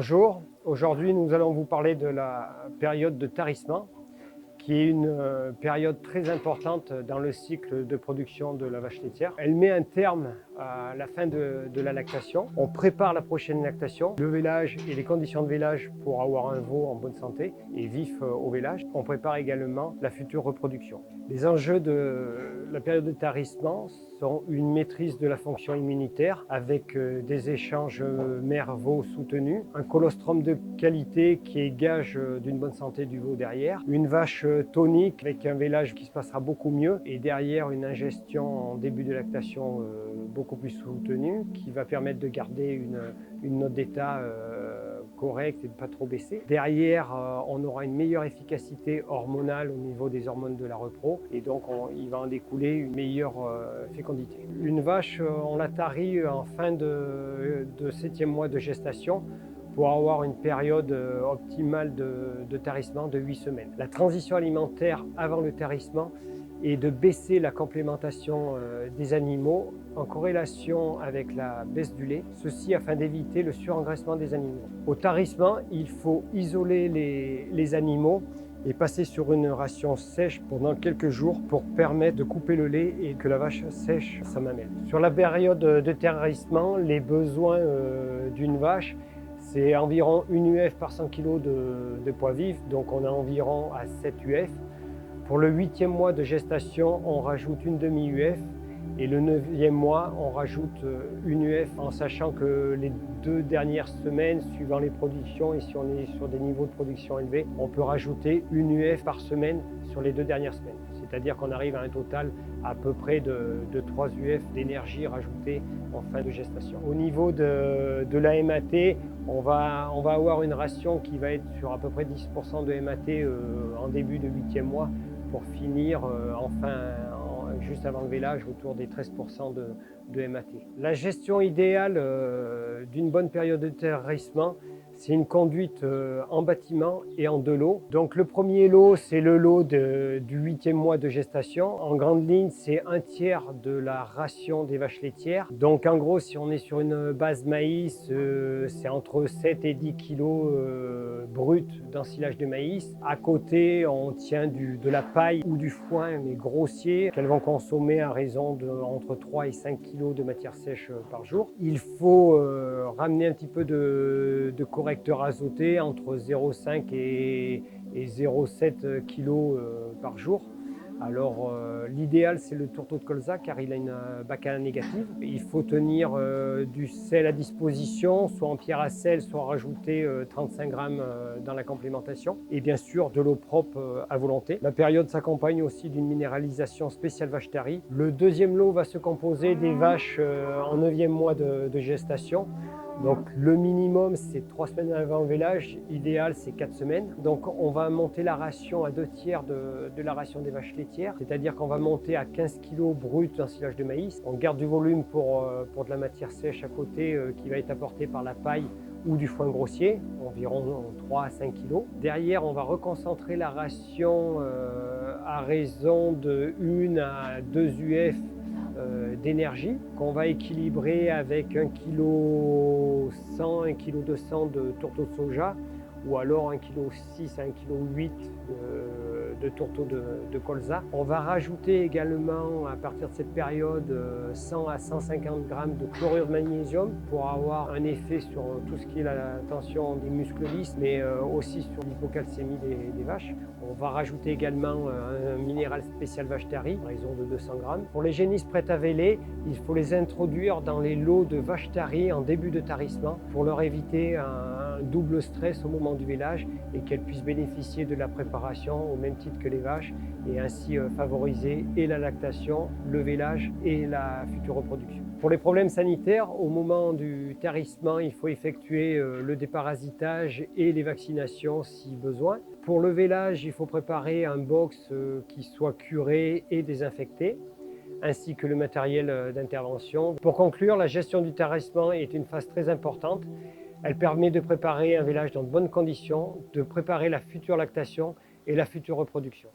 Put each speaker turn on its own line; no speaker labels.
Bonjour, aujourd'hui nous allons vous parler de la période de tarissement qui est une période très importante dans le cycle de production de la vache laitière. Elle met un terme à la fin de la lactation. On prépare la prochaine lactation, le vélage et les conditions de vélage pour avoir un veau en bonne santé et vif au vélage. On prépare également la future reproduction. Les enjeux de la période de tarissement sont une maîtrise de la fonction immunitaire avec des échanges mère-veau soutenus, un colostrum de qualité qui est gage d'une bonne santé du veau derrière, une vache tonique avec un vélage qui se passera beaucoup mieux et derrière une ingestion en début de lactation beaucoup plus soutenue qui va permettre de garder une note d'état correcte et de ne pas trop baisser. Derrière, on aura une meilleure efficacité hormonale au niveau des hormones de la repro et donc il va en découler une meilleure fécondité. Une vache, on la tarit en fin de 7e mois de gestation pour avoir une période optimale de tarissement de 8 semaines. La transition alimentaire avant le tarissement est de baisser la complémentation des animaux en corrélation avec la baisse du lait, ceci afin d'éviter le surengraissement des animaux. Au tarissement, il faut isoler les animaux et passer sur une ration sèche pendant quelques jours pour permettre de couper le lait et que la vache sèche sa mamelle. Sur la période de tarissement, les besoins d'une vache, c'est environ 1 UF par 100 kg de poids vif, donc on a environ à 7 UF. Pour le 8e mois de gestation, on rajoute une demi-UF et le 9e mois, on rajoute 1 UF en sachant que les 2 dernières semaines, suivant les productions et si on est sur des niveaux de production élevés, on peut rajouter 1 UF par semaine sur les 2 dernières semaines. C'est-à-dire qu'on arrive à un total à peu près de 3 UF d'énergie rajoutée en fin de gestation. Au niveau de la MAT, on va avoir une ration qui va être sur à peu près 10% de MAT en début de 8e mois pour finir juste avant le vélage autour des 13% de MAT. La gestion idéale d'une bonne période de tarissement, c'est une conduite en bâtiment et en 2 lots. Donc le premier lot, c'est le lot du 8e mois de gestation. En grande ligne, c'est 1/3 de la ration des vaches laitières. Donc en gros, si on est sur une base maïs, c'est entre 7 et 10 kg brut d'ensilage de maïs. À côté, on tient de la paille ou du foin, mais grossier, qu'elles vont consommer à raison entre 3 et 5 kg de matière sèche par jour. Il faut ramener un petit peu de correcteur azoté entre 0,5 et 0,7 kg par jour. Alors l'idéal c'est le tourteau de colza car il a une bacana négative. Il faut tenir du sel à disposition, soit en pierre à sel, soit rajouter 35 grammes dans la complémentation. Et bien sûr de l'eau propre à volonté. La période s'accompagne aussi d'une minéralisation spéciale vache tarie. Le 2e lot va se composer des vaches en 9e mois de gestation. Donc le minimum c'est 3 semaines avant le vélage, idéal c'est 4 semaines. Donc on va monter la ration à 2/3 de la ration des vaches laitières, c'est-à-dire qu'on va monter à 15 kg brut d'ensilage de maïs. On garde du volume pour de la matière sèche à côté qui va être apportée par la paille ou du foin grossier, environ 3 à 5 kg. Derrière, on va reconcentrer la ration à raison de 1 à 2 UF d'énergie qu'on va équilibrer avec 1,1 kg 1,2 kg de tourteau de soja ou alors 1,6 kg à 1,8 kg de tourteau de colza. On va rajouter également à partir de cette période 100 à 150 grammes de chlorure de magnésium pour avoir un effet sur tout ce qui est la tension des muscles lisses mais aussi sur l'hypocalcémie des vaches. On va rajouter également un minéral spécial vache tarie à raison de 200 grammes. Pour les génisses prêtes à véler, il faut les introduire dans les lots de vache tarie en début de tarissement pour leur éviter un double stress au moment du vélage et qu'elles puissent bénéficier de la préparation au même titre que les vaches et ainsi favoriser et la lactation, le vélage et la future reproduction. Pour les problèmes sanitaires, au moment du tarissement, il faut effectuer le déparasitage et les vaccinations si besoin. Pour le vélage, il faut préparer un box qui soit curé et désinfecté, ainsi que le matériel d'intervention. Pour conclure, la gestion du tarissement est une phase très importante. Elle permet de préparer un vélage dans de bonnes conditions, de préparer la future lactation et la future reproduction.